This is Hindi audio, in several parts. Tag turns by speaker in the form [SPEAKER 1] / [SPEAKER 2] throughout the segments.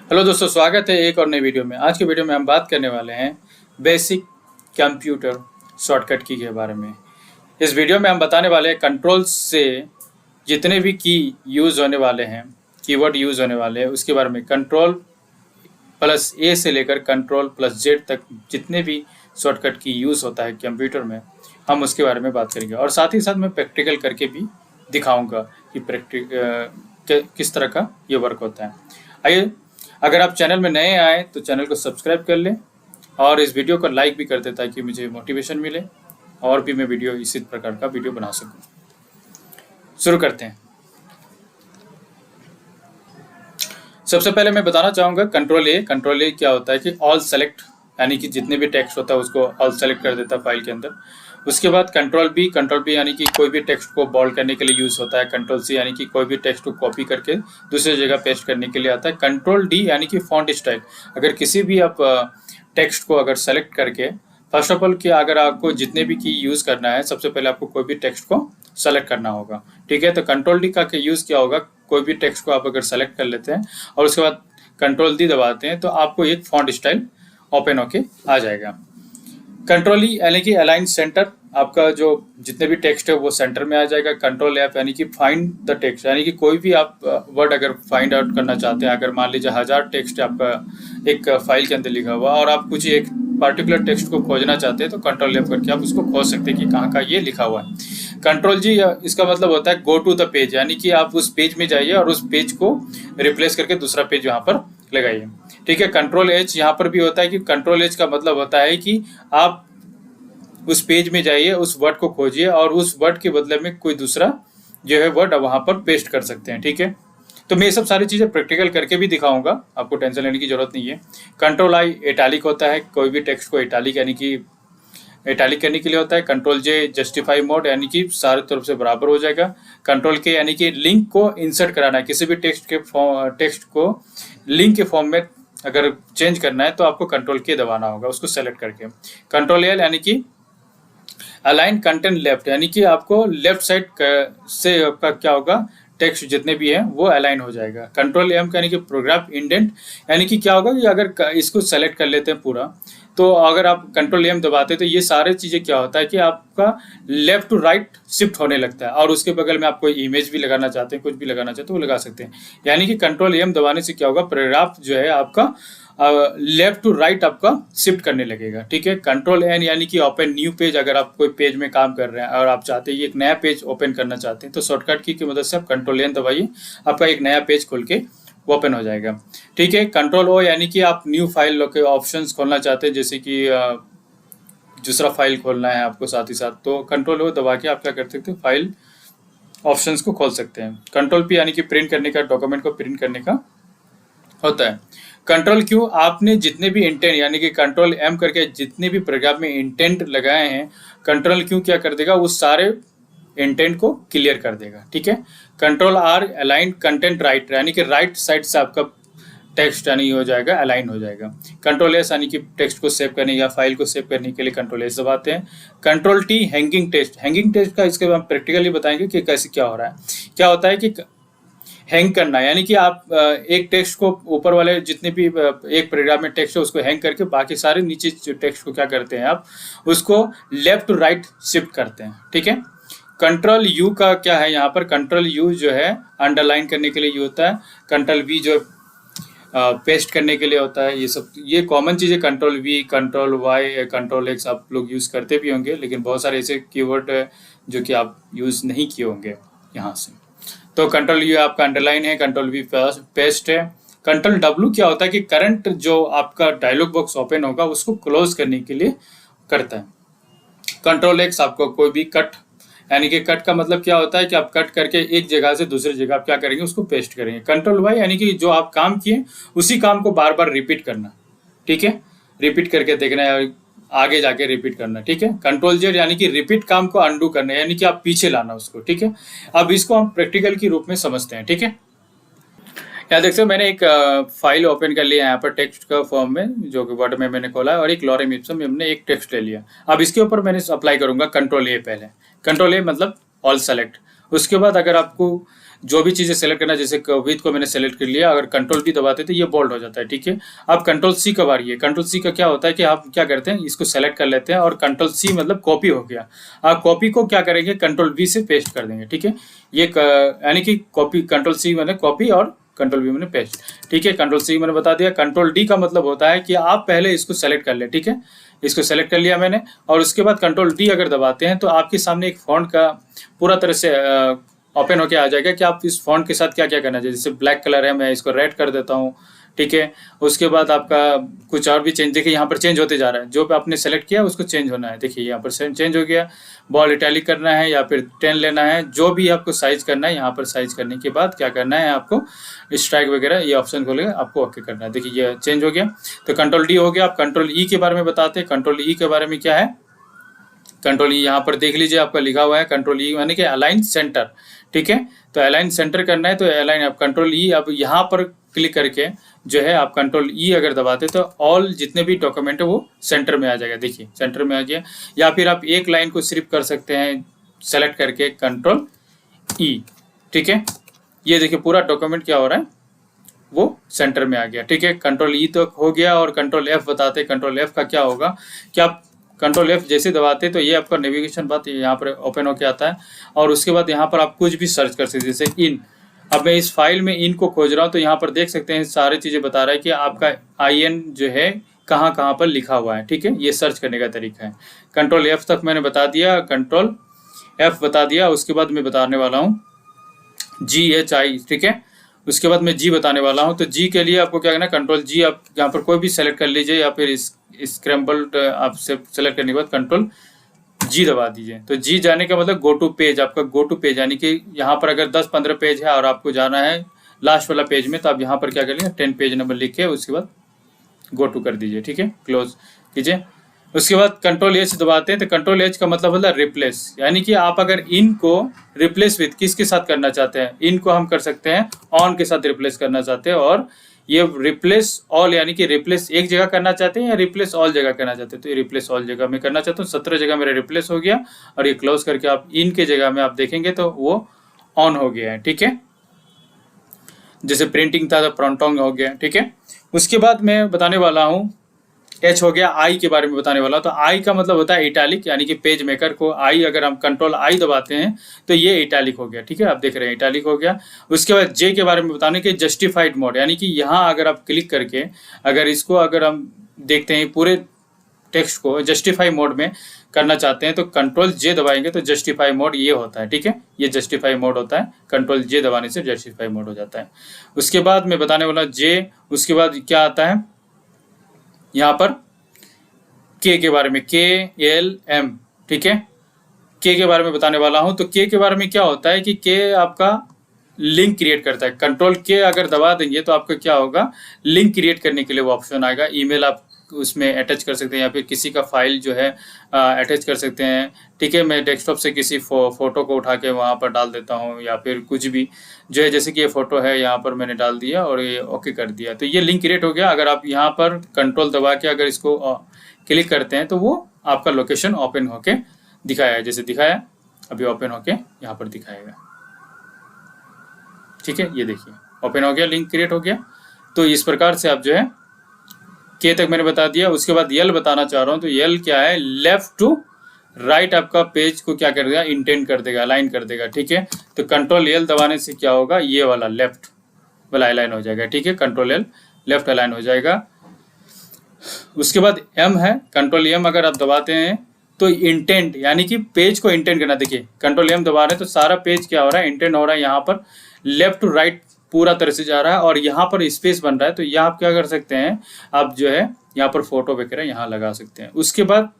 [SPEAKER 1] हेलो दोस्तों, स्वागत है एक और नई वीडियो में। आज के वीडियो में हम बात करने वाले हैं बेसिक कंप्यूटर शॉर्टकट की के बारे में। इस वीडियो में हम बताने वाले हैं कंट्रोल से जितने भी की यूज़ होने वाले हैं, कीवर्ड यूज़ होने वाले हैं, उसके बारे में। कंट्रोल प्लस ए से लेकर कंट्रोल प्लस जेड तक जितने भी शॉर्टकट की यूज़ होता है कंप्यूटर में, हम उसके बारे में बात करेंगे। और साथ ही साथ मैं प्रैक्टिकल करके भी दिखाऊंगा कि किस तरह का ये वर्क होता है। आइए, अगर आप चैनल में नए आए तो चैनल को सब्सक्राइब कर लें और इस वीडियो को लाइक भी कर दें ताकि मुझे मोटिवेशन मिले और भी मैं वीडियो इसी प्रकार का वीडियो बना सकूं। शुरू करते हैं। सबसे पहले मैं बताना चाहूँगा कंट्रोल ए क्या होता है कि ऑल सेलेक्ट, यानी कि जितने भी टेक्स्ट होता है उसको ऑल सेलेक्ट कर देता है फाइल के अंदर। उसके बाद कंट्रोल बी यानी कि कोई भी टेक्स्ट को बोल्ड करने के लिए यूज़ होता है। कंट्रोल सी यानी कि कोई भी टेक्स्ट को कॉपी करके दूसरी जगह पेस्ट करने के लिए आता है। कंट्रोल डी यानी कि फॉन्ट स्टाइल, अगर किसी भी आप टेक्स्ट को अगर सेलेक्ट करके, फर्स्ट ऑफ ऑल कि अगर आपको जितने भी की यूज़ करना है, सबसे पहले आपको कोई भी टेक्स्ट को सेलेक्ट करना होगा। ठीक है, तो कंट्रोल डी का यूज़ क्या होगा, कोई भी टेक्स्ट को आप अगर सेलेक्ट कर लेते हैं और उसके बाद कंट्रोल डी दबाते हैं तो आपको एक फॉन्ट स्टाइल ओपन होके आ जाएगा। कंट्रोल ई यानी कि अलाइन सेंटर, आपका जो जितने भी टेक्स्ट है वो सेंटर में आ जाएगा। कंट्रोल एफ यानी कि फाइंड द टेक्स्ट, यानी कि कोई भी आप वर्ड अगर फाइंड आउट करना चाहते हैं, अगर मान लीजिए 1000 टेक्स्ट आपका एक फाइल के अंदर लिखा हुआ और आप कुछ एक पर्टिकुलर टेक्स्ट को खोजना चाहते हैं तो कंट्रोल एफ करके आप उसको खोज सकते हैं कि कहाँ का ये लिखा हुआ है। कंट्रोल जी, इसका मतलब होता है गो टू द पेज, यानी कि आप उस पेज में जाइए और उस पेज को रिप्लेस करके दूसरा पेज यहाँ पर लगाइए। ठीक है, कंट्रोल एच यहाँ पर भी होता है कि कंट्रोल एच का मतलब होता है कि आप उस पेज में जाइए, उस वर्ड को खोजिए और उस वर्ड के बदले में कोई दूसरा जो है वर्ड वहां पर पेस्ट कर सकते हैं। ठीक है, तो मैं ये सब सारी चीज़ें प्रैक्टिकल करके भी दिखाऊंगा, आपको टेंशन लेने की जरूरत नहीं है। कंट्रोल आई इटैलिक होता है, कोई भी टेक्स्ट को इटैलिक यानी कि इटैलिक करने के लिए होता है। कंट्रोल जे जस्टिफाई मोड, यानी कि सारे तरफ से बराबर हो जाएगा। कंट्रोल के यानी कि लिंक को इंसर्ट कराना है, किसी भी टेक्स्ट को लिंक के फॉर्म में अगर चेंज करना है तो आपको कंट्रोल के दबाना होगा उसको सेलेक्ट करके। कंट्रोल एल यानी कि अलाइन कंटेंट लेफ्ट, यानी कि आपको लेफ्ट साइड से आपका क्या होगा, टेक्स्ट जितने भी हैं वो अलाइन हो जाएगा। कंट्रोल एम यानी कि प्रोग्राफ इंडेंट, यानी कि क्या होगा कि अगर इसको सेलेक्ट कर लेते हैं पूरा, तो अगर आप कंट्रोल एम दबाते हैं तो ये सारे चीज़ें क्या होता है कि आपका लेफ्ट टू राइट शिफ्ट होने लगता है और उसके बगल में आप कोई इमेज भी लगाना चाहते हैं, कुछ भी लगाना चाहते हैं वो लगा सकते हैं। यानी कि कंट्रोल एम दबाने से क्या होगा, पैराग्राफ जो है आपका लेफ्ट टू राइट आपका शिफ्ट करने लगेगा। ठीक है, कंट्रोल एन यानी कि ओपन न्यू पेज, अगर आप कोई पेज में काम कर रहे हैं और आप चाहते हैं एक नया पेज ओपन करना चाहते हैं तो शॉर्टकट की मदद से आप कंट्रोल एन दबाइए, आपका एक नया पेज खोल के ओपन हो जाएगा। ठीक है, कंट्रोल ओ यानी कि आप न्यू फाइल के ऑप्शंस खोलना चाहते हैं, जैसे कि दूसरा फाइल खोलना है आपको साथ ही साथ, तो कंट्रोल ओ दबा के आप क्या कर सकते हैं, फाइल ऑप्शंस को खोल सकते हैं। कंट्रोल पी यानी कि प्रिंट करने का, डॉक्यूमेंट को प्रिंट करने का होता है। कंट्रोल क्यू, आपने जितने भी इंटेंट, यानी कि कंट्रोल एम करके जितने भी प्रोग्राम में इंटेंट लगाए हैं, कंट्रोल क्यू क्या कर देगा, उस सारे इंटेंट को क्लियर कर देगा। ठीक है, control R align content right, यानी कि राइट साइड से आपका टेक्स्ट यानी हो जाएगा, अलाइन हो जाएगा। कंट्रोल एस यानी कि टेक्स्ट को सेव करने या फाइल को सेव करने के लिए कंट्रोल एस दबाते हैं। कंट्रोल टी हैंगिंग टेक्स्ट का इसके बाद हम प्रैक्टिकली बताएंगे कि कैसे क्या हो रहा है। क्या होता है कि हैंग करना, यानी कि आप एक टेक्स्ट को ऊपर वाले जितने भी एक प्रोग्राम में टेक्स्ट है उसको हैंग करके बाकी सारे नीचे टेक्स्ट को क्या करते हैं, आप उसको लेफ्ट टू राइट शिफ्ट करते हैं। ठीक है, कंट्रोल यू का क्या है, यहाँ पर कंट्रोल यू जो है अंडरलाइन करने के लिए यूज होता है। कंट्रोल वी जो पेस्ट करने के लिए होता है। ये कॉमन चीज़ें, control V, control Y, control X आप लोग यूज़ करते भी होंगे, लेकिन बहुत सारे ऐसे कीवर्ड है जो कि आप यूज़ नहीं किए होंगे यहाँ से। तो कंट्रोल यू आपका अंडरलाइन है, कंट्रोल वी पेस्ट है। कंट्रोल डब्ल्यू क्या होता है कि करंट जो आपका डायलॉग बॉक्स ओपन होगा उसको क्लोज करने के लिए करता है। कंट्रोल एक्स आपको कोई भी कट, यानी कि कट का मतलब क्या होता है कि आप कट करके एक जगह से दूसरी जगह आप क्या करेंगे, उसको पेस्ट करेंगे। कंट्रोल वाई यानी कि जो आप काम किए उसी काम को बार बार रिपीट करना। ठीक है, रिपीट करके देखना है, आगे जाके रिपीट करना। ठीक है, कंट्रोल जेड यानी कि रिपीट काम को अंडू करना, यानी कि आप पीछे लाना उसको। ठीक है, अब इसको हम प्रैक्टिकल के रूप में समझते हैं। ठीक है, यहाँ देखते हो मैंने एक फाइल ओपन कर लिया यहाँ पर टेक्स्ट का फॉर्म में, जो कि वर्ड में मैंने खोला और एक लॉरेम इप्सम में हमने एक टेक्स्ट ले लिया। अब इसके ऊपर मैंने अप्लाई करूंगा कंट्रोल ए। पहले कंट्रोल ए मतलब ऑल सेलेक्ट। उसके बाद अगर आपको जो भी चीज़ें सेलेक्ट करना, जैसे विथ को मैंने सेलेक्ट कर लिया, अगर कंट्रोल भी दबाते तो ये बोल्ड हो जाता है, ठीक है। अब कंट्रोल सी कब आ रही है? कंट्रोल सी का क्या होता है कि आप क्या करते हैं, इसको सेलेक्ट कर लेते हैं और कंट्रोल सी मतलब कॉपी हो गया। आप कॉपी को क्या करेंगे, कंट्रोल वी से पेस्ट कर देंगे, ठीक है। ये यानी कि कॉपी, कंट्रोल सी मैंने कॉपी और कंट्रोल वी मैंने पेस्ट, ठीक है। कंट्रोल सी मैंने बता दिया। कंट्रोल डी का मतलब होता है कि आप पहले इसको सेलेक्ट कर ले, ठीक है। इसको सेलेक्ट कर लिया मैंने, और उसके बाद कंट्रोल डी अगर दबाते हैं तो आपके सामने एक फॉन्ट का पूरा तरह से ओपन होके आ जाएगा कि आप इस फॉन्ट के साथ क्या क्या करना चाहिए। जैसे ब्लैक कलर है, मैं इसको रेड कर देता हूँ, ठीक है। उसके बाद आपका कुछ और भी चेंज, देखिए यहाँ पर चेंज होते जा रहा है, जो आपने सेलेक्ट किया उसको चेंज होना है। देखिए यहाँ पर चेंज हो गया। बॉल इटैलिक करना है या फिर 10 लेना है, जो भी आपको साइज करना है। यहाँ पर साइज करने के बाद क्या करना है आपको, स्ट्राइक वगैरह ये ऑप्शन खोलेगा, आपको ओके करना है। देखिए ये चेंज हो गया। तो कंट्रोल डी हो गया। आप कंट्रोल ई के बारे में बताते हैं। कंट्रोल ई के बारे में क्या है, कंट्रोल ई यहाँ पर देख लीजिए, आपका लिखा हुआ है कंट्रोल ई यानी कि अलाइन सेंटर, ठीक है। तो अलाइन सेंटर करना है तो अलाइन, आप कंट्रोल ई, अब यहाँ पर क्लिक करके जो है आप कंट्रोल ई अगर दबाते तो ऑल जितने भी डॉक्यूमेंट है वो सेंटर में आ जाएगा। देखिए सेंटर में आ गया। या फिर आप एक लाइन को सिर्फ कर सकते हैं सेलेक्ट करके कंट्रोल ई, ठीक है। ये देखिए पूरा डॉक्यूमेंट क्या हो रहा है, वो सेंटर में आ गया, ठीक है। कंट्रोल ई तो हो गया। और कंट्रोल एफ बताते, कंट्रोल एफ का क्या होगा कि आप कंट्रोल एफ जैसे दबाते तो ये आपका नेविगेशन बात यहाँ पर ओपन होके आता है। और उसके बाद यहाँ पर आप कुछ भी सर्च कर सकते हैं, जैसे इन। अब मैं इस फाइल में इन को खोज रहा हूँ तो यहाँ पर देख सकते हैं सारी चीज़ें बता रहा है कि आपका IN जो है कहाँ कहाँ पर लिखा हुआ है, ठीक है। ये सर्च करने का तरीका है। कंट्रोल एफ तक मैंने बता दिया, कंट्रोल एफ बता दिया। उसके बाद मैं बताने वाला हूँ GHI, ठीक है। उसके बाद मैं जी बताने वाला हूँ। तो जी के लिए आपको क्या करना है, कंट्रोल जी, आप यहाँ पर कोई भी सेलेक्ट कर लीजिए या फिर स्क्रैम्बल्ड आप सेलेक्ट करने के बाद कंट्रोल जी दबा दीजिए। तो जी जाने का मतलब गो टू पेज, आपका गो टू पेज, यानी कि यहाँ पर अगर 10-15 पेज है और आपको जाना है लास्ट वाला पेज में, तो आप यहाँ पर क्या करेंगे 10 पेज नंबर लिख के उसके बाद गो टू कर दीजिए, ठीक है, क्लोज कीजिए। उसके बाद कंट्रोल एच दबाते हैं। तो कंट्रोल एच का मतलब होता है रिप्लेस, यानी कि आप अगर इन को रिप्लेस विथ किसके साथ करना चाहते हैं, इन को हम कर सकते हैं ऑन के साथ रिप्लेस करना चाहते हैं। और ये रिप्लेस ऑल यानी कि रिप्लेस एक जगह करना चाहते हैं या रिप्लेस ऑल जगह करना चाहते हैं। तो ये रिप्लेस ऑल जगह में करना चाहता हूँ। 17 जगह मेरा रिप्लेस हो गया। और ये क्लोज करके आप इन के जगह में आप देखेंगे तो वो ऑन हो गया है, ठीक है। जैसे प्रिंटिंग था तो प्रोंटोंग हो गया, ठीक है। उसके बाद मैं बताने वाला हूँ, एच हो गया। आई के बारे में बताने वाला हूँ। तो आई का मतलब होता है इटैलिक, यानी कि पेज मेकर को आई अगर हम कंट्रोल आई दबाते हैं तो ये इटैलिक हो गया, ठीक है। आप देख रहे हैं इटैलिक हो गया। उसके बाद जे के बारे में बताने के जस्टिफाइड मोड, यानी कि यहाँ अगर आप क्लिक करके अगर इसको अगर हम देखते हैं पूरे टेक्स्ट को जस्टिफाई मोड में करना चाहते हैं तो कंट्रोल जे दबाएंगे तो जस्टिफाई मोड ये होता है, ठीक है। ये जस्टिफाई मोड होता है, कंट्रोल जे दबाने से जस्टिफाई मोड हो जाता है। उसके बाद मैं बताने वाला जे, उसके बाद क्या आता है यहाँ पर के बारे में, KLM, ठीक है। के बारे में बताने वाला हूं। तो के बारे में क्या होता है कि के आपका लिंक क्रिएट करता है। कंट्रोल के अगर दबा देंगे तो आपका क्या होगा, लिंक क्रिएट करने के लिए वो ऑप्शन आएगा। ईमेल आप उसमें अटैच कर सकते हैं या फिर किसी का फाइल जो है अटैच कर सकते हैं, ठीक है। मैं डेस्कटॉप से किसी फोटो को उठा के वहाँ पर डाल देता हूँ या फिर कुछ भी जो है, जैसे कि ये फोटो है यहाँ पर मैंने डाल दिया और ये ओके कर दिया तो ये लिंक क्रिएट हो गया। अगर आप यहाँ पर कंट्रोल दबा के अगर इसको क्लिक करते हैं तो वो आपका लोकेशन ओपन होके दिखाया है, जैसे दिखाया अभी ओपन होके यहाँ पर दिखाएगा, ठीक है। ये देखिए ओपन हो गया, लिंक क्रिएट हो गया। तो इस प्रकार से आप जो है के तक मैंने बता दिया। उसके बाद यल बताना चाह रहा हूँ। तो यल क्या है, लेफ्ट टू राइट आपका पेज को क्या कर देगा, इंटेंड कर देगा, अलाइन कर देगा, ठीक है। तो कंट्रोल यल दबाने से क्या होगा, ये वाला लेफ्ट वाला अलाइन हो जाएगा, ठीक है। कंट्रोल यल लेफ्ट अलाइन हो जाएगा। उसके बाद एम है, कंट्रोल एम अगर आप दबाते हैं तो इंटेंट यानी कि पेज को इंटेंट करना। देखिए कंट्रोल एम दबा रहे हैं तो सारा पेज क्या हो रहा है, इंटेंट हो रहा है। यहाँ पर लेफ्ट टू राइट पूरा तरह से जा रहा है और यहाँ पर स्पेस बन रहा है। तो यहाँ आप क्या कर सकते हैं, आप जो है यहाँ पर फोटो वगैरह यहाँ लगा सकते हैं। उसके बाद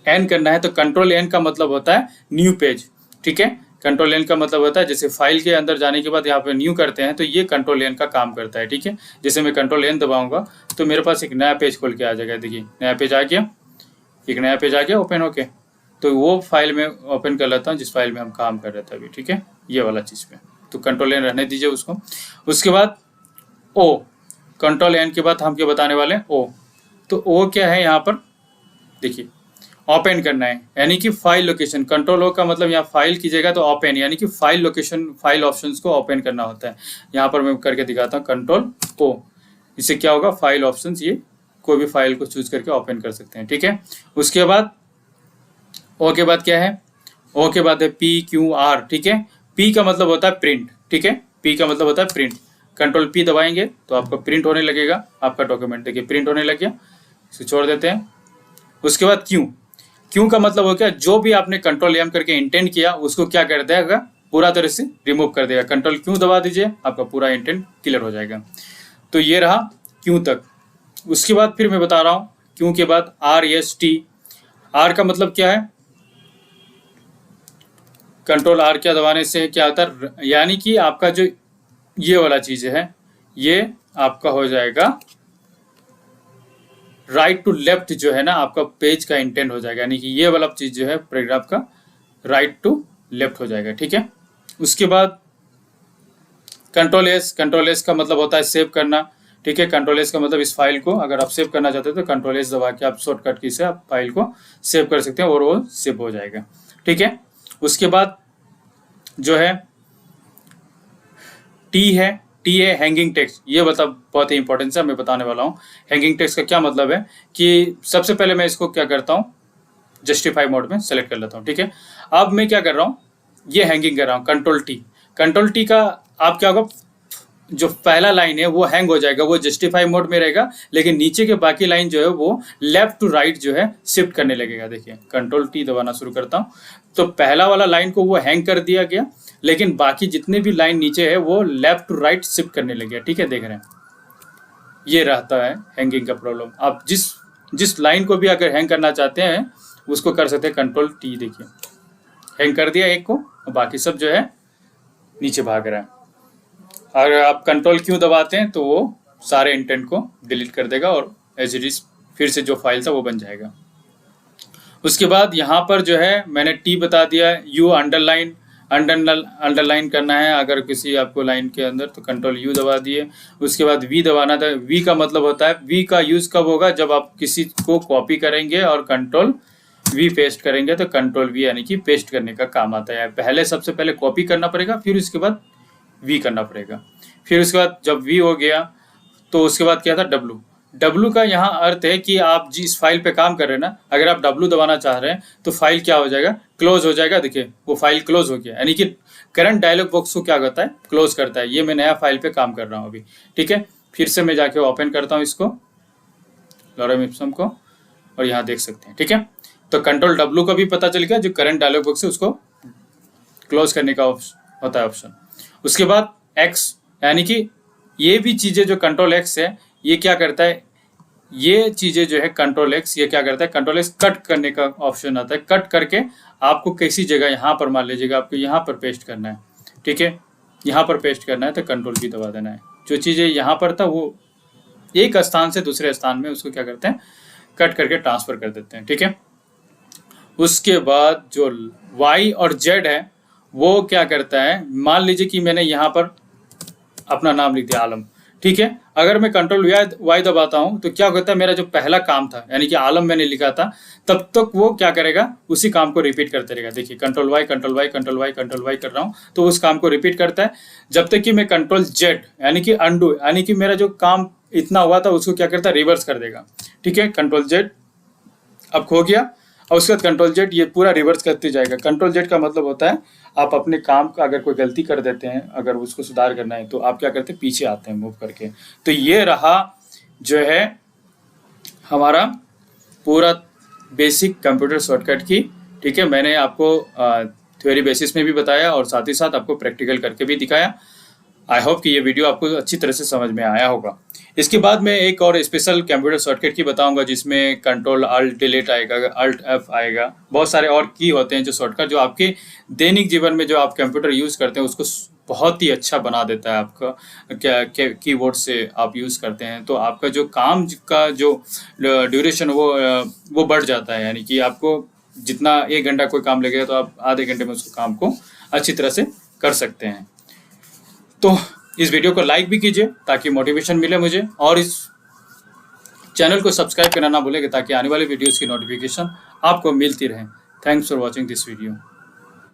[SPEAKER 1] एन करना है तो कंट्रोल एन का मतलब होता है न्यू पेज, ठीक है। कंट्रोल एन का मतलब होता है जैसे फाइल के अंदर जाने के बाद यहाँ पे न्यू करते हैं तो ये कंट्रोल एन का काम करता है, ठीक है। जैसे मैं कंट्रोल एन दबाऊंगा तो मेरे पास एक नया पेज खोल के आ जाएगा। देखिए नया पेज आ गया, एक नया पेज आ गया ओपन होके। तो वो फाइल में ओपन कर लेता हूँ जिस फाइल में हम काम कर रहे थे अभी, ठीक है, ये वाला चीज़ पे। तो कंट्रोल एन रहने दीजिए उसको। उसके बाद ओ, कंट्रोल एन के बाद हम क्या बताने वाले हैं, ओ। तो ओ क्या है यहाँ पर देखिए, ओपन करना है, यानी कि फाइल लोकेशन। कंट्रोल ओ का मतलब यहाँ फाइल कीजिएगा तो ओपन, यानी कि फाइल लोकेशन, फाइल ऑप्शंस को ओपन करना होता है। यहाँ पर मैं करके दिखाता हूँ कंट्रोल ओ, इससे क्या होगा, फाइल ऑप्शंस, ये कोई भी फाइल को चूज करके ओपन कर सकते हैं। ठीक है, उसके बाद ओ के बाद क्या है, ओ के बाद है PQR। ठीक है, P का मतलब होता है प्रिंट। ठीक है, P का मतलब होता है प्रिंट। कंट्रोल P दबाएंगे तो आपका प्रिंट होने लगेगा, आपका डॉक्यूमेंट देखिए प्रिंट होने लग गया, इसे छोड़ देते हैं। उसके बाद क्यू का मतलब हो गया, जो भी आपने कंट्रोल M करके इंटेंट किया उसको क्या कर देगा, पूरा तरह से रिमूव कर देगा। कंट्रोल Q दबा दीजिए, आपका पूरा इंटेंट क्लियर हो जाएगा। तो ये रहा क्यू तक। उसके बाद फिर मैं बता रहा हूँ क्यू के बाद RST। R का मतलब क्या है, कंट्रोल R क्या दबाने से क्या होता है, यानी कि आपका जो ये वाला चीज है ये आपका हो जाएगा राइट टू लेफ्ट, जो है ना आपका पेज का इंटेंट हो जाएगा, यानी कि ये वाला चीज जो है पैराग्राफ का राइट टू लेफ्ट हो जाएगा। ठीक है, उसके बाद कंट्रोल एस का मतलब होता है सेव करना। ठीक है, कंट्रोल एस का मतलब इस फाइल को अगर आप सेव करना चाहते हो तो कंट्रोल एस दबा के आप शॉर्टकट की से आप फाइल को सेव कर सकते हैं और वो सेव हो जाएगा। ठीक है, उसके बाद जो है टी है हैंगिंग टेक्स्ट। ये मतलब बहुत ही इंपॉर्टेंट है, मैं बताने वाला हूँ। हैंगिंग टेक्स्ट का क्या मतलब है कि सबसे पहले मैं इसको क्या करता हूँ, जस्टिफाई मोड में सेलेक्ट कर लेता हूँ। ठीक है, अब मैं क्या कर रहा हूँ, ये हैंगिंग कर रहा हूँ, कंट्रोल टी का आप क्या होगा, जो पहला लाइन है वो हैंग हो जाएगा, वो जस्टिफाई मोड में रहेगा, लेकिन नीचे के बाकी लाइन जो है वो लेफ्ट टू राइट जो है शिफ्ट करने लगेगा। देखिए कंट्रोल टी दबाना शुरू करता हूँ तो पहला वाला लाइन को वो हैंग कर दिया गया, लेकिन बाकी जितने भी लाइन नीचे है वो लेफ्ट टू राइट शिफ्ट करने लगे। ठीक है, देख रहे हैं, ये रहता है हैंगिंग का प्रॉब्लम। आप जिस लाइन को भी अगर हैंग करना चाहते हैं उसको कर सकते हैं कंट्रोल टी। देखिए हैंग कर दिया एक को, बाकी सब जो है नीचे भाग रहा है। अगर आप कंट्रोल क्यू दबाते हैं तो वो सारे इंटेंट को डिलीट कर देगा और एज इट इज फिर से जो फाइल था वो बन जाएगा। उसके बाद यहाँ पर जो है मैंने टी बता दिया, यू अंडरलाइन करना है अगर किसी आपको लाइन के अंदर तो कंट्रोल यू दबा दिए। उसके बाद वी दबाना था। वी का मतलब होता है, वी का यूज कब होगा, जब आप किसी को कॉपी करेंगे और कंट्रोल वी पेस्ट करेंगे तो कंट्रोल वी यानी कि पेस्ट करने का काम आता है। पहले सबसे पहले कॉपी करना पड़ेगा, फिर उसके बाद वी करना पड़ेगा। फिर उसके बाद जब वी हो गया तो उसके बाद क्या था, डब्लू का यहाँ अर्थ है कि आप जिस फाइल पे काम कर रहे हैं ना, अगर आप डब्लू दबाना चाह रहे हैं तो फाइल क्या हो जाएगा, क्लोज हो जाएगा। देखिए वो फाइल क्लोज हो गया, यानी कि करंट डायलॉग बॉक्स को क्या करता है, क्लोज करता है। ये मैं नया फाइल पे काम कर रहा हूँ अभी। ठीक है, फिर से मैं जाके ओपन करता हूँ इसको, लॉरेम इप्सम को, और यहाँ देख सकते हैं। ठीक है, तो कंट्रोल डब्लू का भी पता चल गया, जो करंट डायलॉग बॉक्स है उसको क्लोज करने का होता है ऑप्शन। उसके बाद एक्स, यानी कि ये भी चीजें जो कंट्रोल एक्स है ये क्या करता है, ये चीजें जो है कंट्रोल एक्स ये क्या करता है, कंट्रोल एक्स कट करने का ऑप्शन आता है। कट करके आपको किसी जगह यहाँ पर मान लीजिएगा आपको यहाँ पर पेस्ट करना है। ठीक है, यहाँ पर पेस्ट करना है तो कंट्रोल की दबा देना है। जो चीजें यहाँ पर था वो एक स्थान से दूसरे स्थान में उसको क्या करते हैं, कट करके ट्रांसफर कर देते हैं। ठीक है, उसके बाद जो वाई और जेड है वो क्या करता है, मान लीजिए कि मैंने यहाँ पर अपना नाम लिख दिया आलम। ठीक है, अगर मैं कंट्रोल वाई दबाता हूँ तो क्या होता है, मेरा जो पहला काम था यानी कि आलम मैंने लिखा था, तब तक वो क्या करेगा, उसी काम को रिपीट करते रहेगा। देखिए कंट्रोल वाई कर रहा हूँ तो उस काम को रिपीट करता है जब तक कि मैं कंट्रोल जेड यानी कि अंडू, यानी कि मेरा जो काम इतना हुआ था उसको क्या करता है, रिवर्स कर देगा। ठीक है, कंट्रोल जेड अब खो गया और उसके बाद कंट्रोल जेड ये पूरा रिवर्स करते जाएगा। कंट्रोल जेड का मतलब होता है आप अपने काम का अगर कोई गलती कर देते हैं, अगर उसको सुधार करना है तो आप क्या करते हैं, पीछे आते हैं मूव करके। तो ये रहा जो है हमारा पूरा बेसिक कंप्यूटर शॉर्टकट की। ठीक है, मैंने आपको थ्योरी बेसिस में भी बताया और साथ ही साथ आपको प्रैक्टिकल करके भी दिखाया। आई होप कि ये वीडियो आपको अच्छी तरह से समझ में आया होगा। इसके बाद मैं एक और स्पेशल कंप्यूटर शॉर्टकट की बताऊंगा जिसमें कंट्रोल अल्ट डिलीट आएगा, अल्ट एफ आएगा, बहुत सारे और की होते हैं जो शॉर्टकट जो आपके दैनिक जीवन में जो आप कंप्यूटर यूज़ करते हैं उसको बहुत ही अच्छा बना देता है। आपका कीबोर्ड से आप यूज़ करते हैं तो आपका जो काम का जो ड्यूरेशन वो बढ़ जाता है, यानी कि आपको जितना 1 घंटा कोई काम लगेगा तो आप आधे घंटे में उसको काम को अच्छी तरह से कर सकते हैं। तो इस वीडियो को लाइक भी कीजिए ताकि मोटिवेशन मिले मुझे, और इस चैनल को सब्सक्राइब करना ना भूलेंगे ताकि आने वाले वीडियोस की नोटिफिकेशन आपको मिलती रहें। Thanks for watching this video.